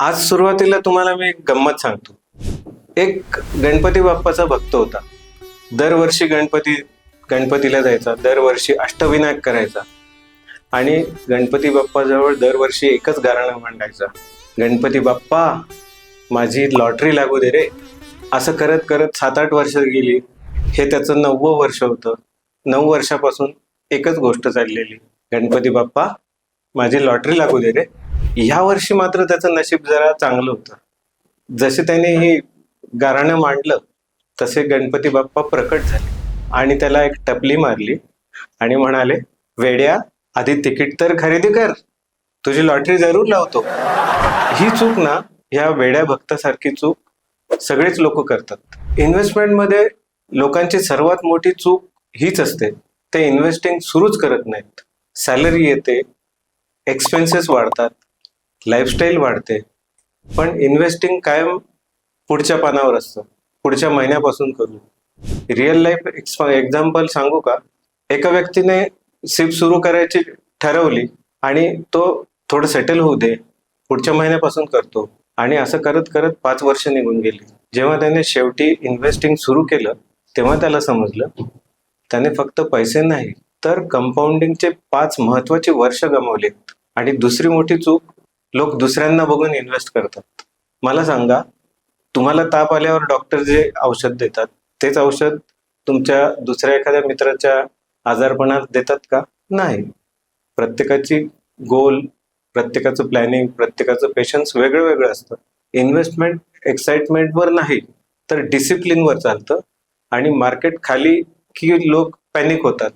आज सुरुवातीला तुम्हाला मी एक गंमत सांगतो. एक गणपती बाप्पाचा भक्त होता. दरवर्षी गणपतीला जायचा, दरवर्षी अष्टविनायक करायचा आणि गणपती बाप्पाजवळ दरवर्षी एकच गाणं मांडायचा, गणपती बाप्पा माझी लॉटरी लागू दे रे. असं करत करत 7-8 वर्ष गेली. हे त्याचं 9वं वर्ष होतं. 9 वर्षापासून एकच गोष्ट चाललेली, गणपती बाप्पा माझी लॉटरी लागू दे रे. ह्या वर्षी मात्र त्याचं नशीब जरा चांगलं होतं. जसे त्याने हे गाऱ्हाणं मांडलं तसे गणपती बाप्पा प्रकट झाले आणि त्याला एक टपली मारली आणि म्हणाले, वेड्या आधी तिकीट तर खरेदी कर, तुझी लॉटरी जरूर लावतो. ही चूक ना, ह्या वेड्या भक्तासारखी चूक सगळेच लोक करतात. इन्व्हेस्टमेंटमध्ये लोकांची सर्वात मोठी चूक हीच असते, ते इन्व्हेस्टिंग सुरूच करत नाहीत. सॅलरी येते, एक्सपेन्सेस वाढतात, लाईफस्टाईल वाढते, पण इन्व्हेस्टिंग कायम पुढच्या पानावर असतं. पुढच्या महिन्यापासून करू. रिअल लाईफ एक्झाम्पल सांगू का? एका व्यक्तीने सिप सुरू करायची ठरवली आणि तो थोडं सेटल होऊ दे, पुढच्या महिन्यापासून करतो, आणि असं करत करत 5 वर्ष निघून गेली. जेव्हा त्याने शेवटी इन्व्हेस्टिंग सुरू केलं तेव्हा त्याला समजलं त्याने फक्त पैसे नाही तर कंपाऊंडिंगचे 5 महत्वाचे वर्ष गमावलेत. आणि दुसरी मोठी चूक, लोक दुसऱ्यांना बघून इन्व्हेस्ट करतात. मला सांगा, तुम्हाला ताप आल्यावर डॉक्टर जे औषध देतात तेच औषध तुमच्या दुसऱ्या एखाद्या मित्राच्या आजारपणात देतात का? नाही. प्रत्येकाची गोल, प्रत्येकाचं प्लॅनिंग, प्रत्येकाचं पेशन्स वेगळं वेगळं असतं. इन्व्हेस्टमेंट एक्साइटमेंटवर नाही तर डिसिप्लिनवर चालतं. आणि मार्केट खाली की लोक पॅनिक होतात,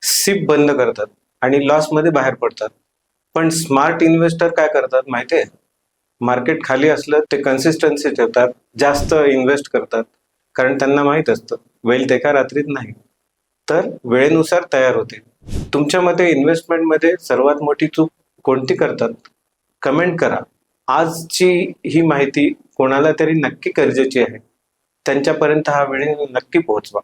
सिप बंद करतात आणि लॉसमध्ये बाहेर पडतात. पण स्मार्ट इन्व्हेस्टर काय करतात माहिती आहे? मार्केट खाली असलं ते कन्सिस्टन्सी ठेवतात, जास्त इन्व्हेस्ट करतात, कारण त्यांना माहीत असतं वेल्थ एका रात्रीत नाही तर वेळेनुसार तयार होते. तुमच्या मते इन्व्हेस्टमेंटमध्ये सर्वात मोठी चूक कोणती करतात? कमेंट करा. आजची ही माहिती कोणाला तरी नक्की गरजेची आहे, त्यांच्यापर्यंत हा व्हिडिओ नक्की पोहोचवा.